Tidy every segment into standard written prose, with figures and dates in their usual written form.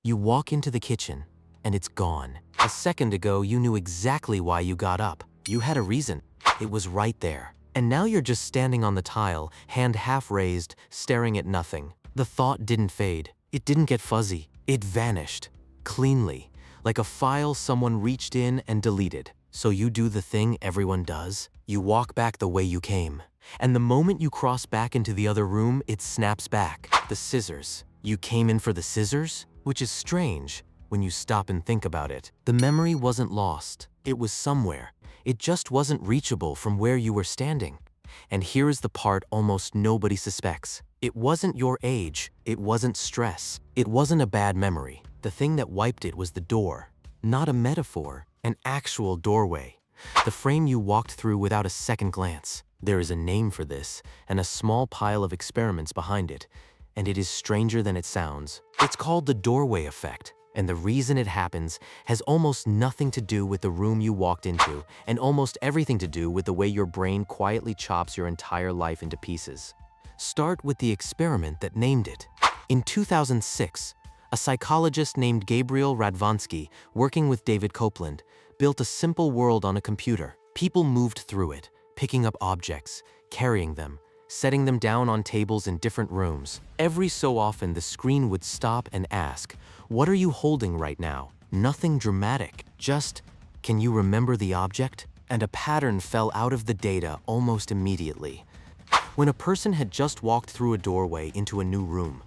You walk into the kitchen, and it's gone. A second ago, you knew exactly why you got up. You had a reason. It was right there. And now you're just standing on the tile, hand half raised, staring at nothing. The thought didn't fade. It didn't get fuzzy. It vanished. Cleanly. Like a file someone reached in and deleted. So you do the thing everyone does. You walk back the way you came. And the moment you cross back into the other room, it snaps back. The scissors. You came in for the scissors? Which is strange when you stop and think about it. The memory wasn't lost. It was somewhere. It just wasn't reachable from where you were standing. And here is the part almost nobody suspects. It wasn't your age. It wasn't stress. It wasn't a bad memory. The thing that wiped it was the door. Not a metaphor, an actual doorway. The frame you walked through without a second glance. There is a name for this, and a small pile of experiments behind it. And it is stranger than it sounds. It's called the doorway effect. And the reason it happens has almost nothing to do with the room you walked into, and almost everything to do with the way your brain quietly chops your entire life into pieces. Start with the experiment that named it. In 2006, a psychologist named Gabriel Radvansky, working with David Copeland, built a simple world on a computer. People moved through it, picking up objects, carrying them, setting them down on tables in different rooms. Every so often, the screen would stop and ask, "What are you holding right now?" Nothing dramatic, just, "Can you remember the object?" And a pattern fell out of the data almost immediately. When a person had just walked through a doorway into a new room,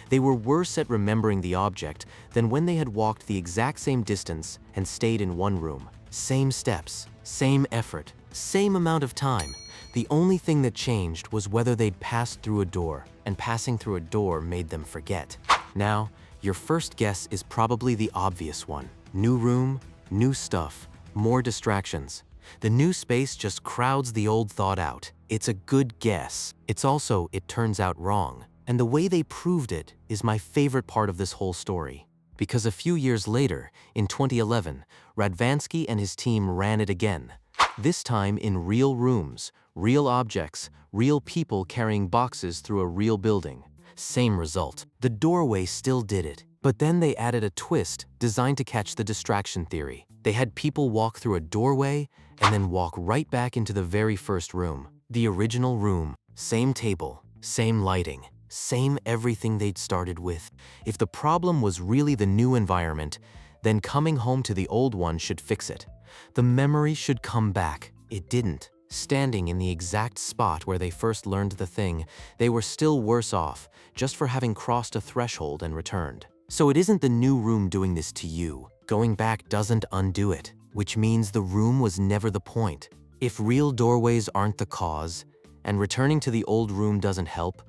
they were worse at remembering the object than when they had walked the exact same distance and stayed in one room. Same steps, same effort, same amount of time. The only thing that changed was whether they'd passed through a door, and passing through a door made them forget. Now, your first guess is probably the obvious one. New room, new stuff, more distractions. The new space just crowds the old thought out. It's a good guess. It's also, it turns out, wrong. And the way they proved it is my favorite part of this whole story. Because a few years later, in 2011, Radvansky and his team ran it again. This time in real rooms, real objects, real people carrying boxes through a real building. Same result. The doorway still did it. But then they added a twist designed to catch the distraction theory. They had people walk through a doorway and then walk right back into the very first room. The original room. Same table, same lighting, same everything they'd started with. If the problem was really the new environment, then coming home to the old one should fix it. The memory should come back. It didn't. Standing in the exact spot where they first learned the thing, they were still worse off, just for having crossed a threshold and returned. So it isn't the new room doing this to you. Going back doesn't undo it, which means the room was never the point. If real doorways aren't the cause, and returning to the old room doesn't help,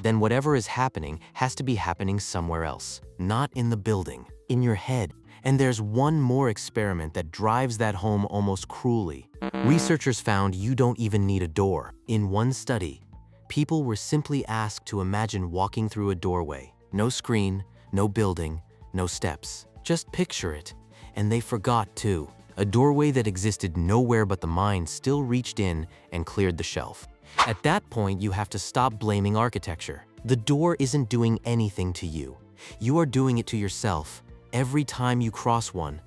then whatever is happening has to be happening somewhere else, not in the building, in your head. And there's one more experiment that drives that home almost cruelly. Researchers found you don't even need a door. In one study, people were simply asked to imagine walking through a doorway. No screen, no building, no steps. Just picture it. And they forgot too. A doorway that existed nowhere but the mind still reached in and cleared the shelf. At that point, you have to stop blaming architecture. The door isn't doing anything to you. You are doing it to yourself. Every time you cross one,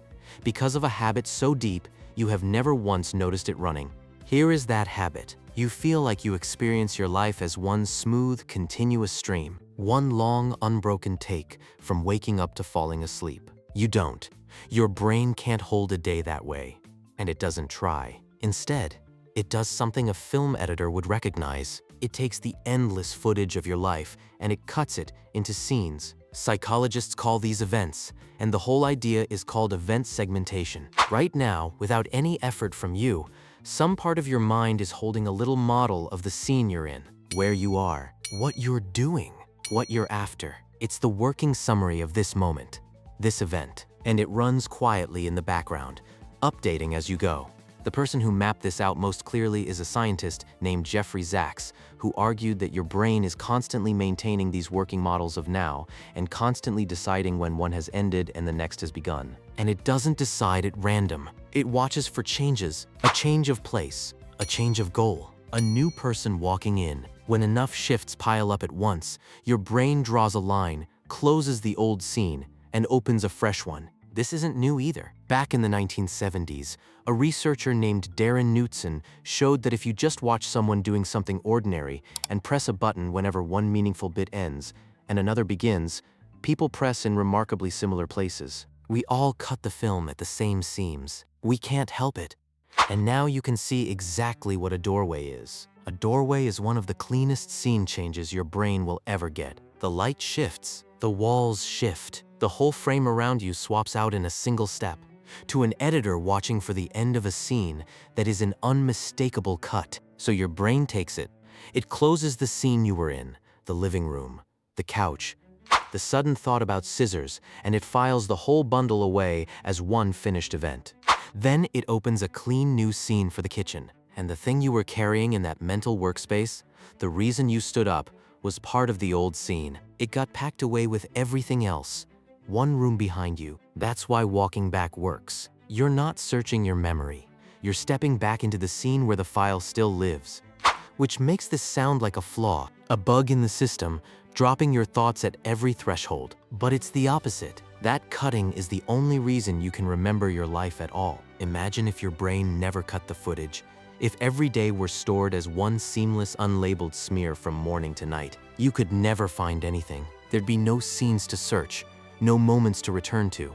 because of a habit so deep, you have never once noticed it running. Here is that habit. You feel like you experience your life as one smooth, continuous stream, one long, unbroken take from waking up to falling asleep. You don't. Your brain can't hold a day that way, and it doesn't try. Instead, it does something a film editor would recognize. It takes the endless footage of your life and it cuts it into scenes. Psychologists call these events, and the whole idea is called event segmentation. Right now, without any effort from you, some part of your mind is holding a little model of the scene you're in, where you are, what you're doing, what you're after. It's the working summary of this moment, this event, and it runs quietly in the background, updating as you go. The person who mapped this out most clearly is a scientist named Jeffrey Sachs, who argued that your brain is constantly maintaining these working models of now and constantly deciding when one has ended and the next has begun. And it doesn't decide at random. It watches for changes, a change of place, a change of goal, a new person walking in. When enough shifts pile up at once, your brain draws a line, closes the old scene, and opens a fresh one. This isn't new either. Back in the 1970s, a researcher named Darren Knudsen showed that if you just watch someone doing something ordinary and press a button whenever one meaningful bit ends and another begins, people press in remarkably similar places. We all cut the film at the same seams. We can't help it. And now you can see exactly what a doorway is. A doorway is one of the cleanest scene changes your brain will ever get. The light shifts, the walls shift, the whole frame around you swaps out in a single step. To an editor watching for the end of a scene, that is an unmistakable cut. So your brain takes it. It closes the scene you were in, the living room, the couch, the sudden thought about scissors, and it files the whole bundle away as one finished event. Then it opens a clean new scene for the kitchen. And the thing you were carrying in that mental workspace, the reason you stood up, was part of the old scene. It got packed away with everything else. One room behind you. That's why walking back works. You're not searching your memory. You're stepping back into the scene where the file still lives. Which makes this sound like a flaw, a bug in the system, dropping your thoughts at every threshold. But it's the opposite. That cutting is the only reason you can remember your life at all. Imagine if your brain never cut the footage. If every day were stored as one seamless, unlabeled smear from morning to night, you could never find anything. There'd be no scenes to search, no moments to return to,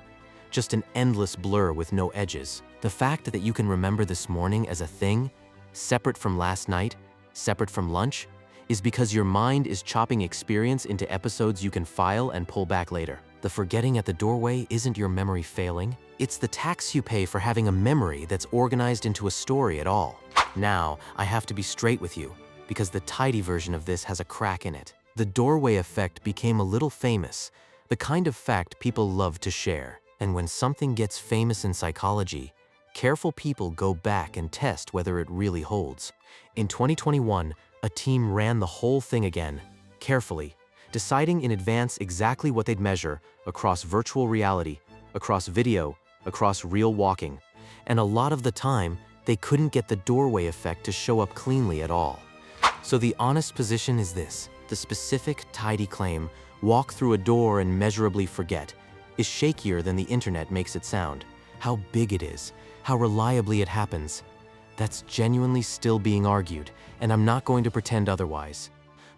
just an endless blur with no edges. The fact that you can remember this morning as a thing, separate from last night, separate from lunch, is because your mind is chopping experience into episodes you can file and pull back later. The forgetting at the doorway isn't your memory failing. It's the tax you pay for having a memory that's organized into a story at all. Now, I have to be straight with you, because the tidy version of this has a crack in it. The doorway effect became a little famous, the kind of fact people love to share. And when something gets famous in psychology, careful people go back and test whether it really holds. In 2021, a team ran the whole thing again, carefully, deciding in advance exactly what they'd measure across virtual reality, across video, across real walking. And a lot of the time, they couldn't get the doorway effect to show up cleanly at all. So the honest position is this: the specific, tidy claim, walk through a door and measurably forget, is shakier than the internet makes it sound. How big it is, how reliably it happens, that's genuinely still being argued, and I'm not going to pretend otherwise.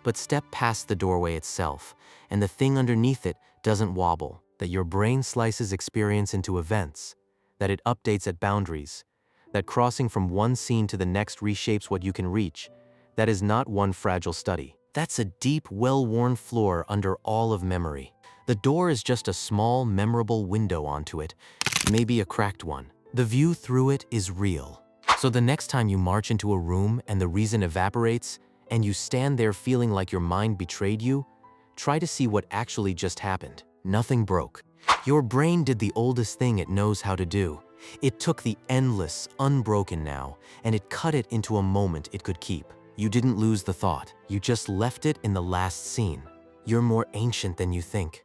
But step past the doorway itself, and the thing underneath it doesn't wobble, that your brain slices experience into events, that it updates at boundaries, that crossing from one scene to the next reshapes what you can reach. That is not one fragile study. That's a deep, well-worn floor under all of memory. The door is just a small, memorable window onto it, maybe a cracked one. The view through it is real. So the next time you march into a room and the reason evaporates, and you stand there feeling like your mind betrayed you, try to see what actually just happened. Nothing broke. Your brain did the oldest thing it knows how to do. It took the endless, unbroken now, and it cut it into a moment it could keep. You didn't lose the thought. You just left it in the last scene. You're more ancient than you think.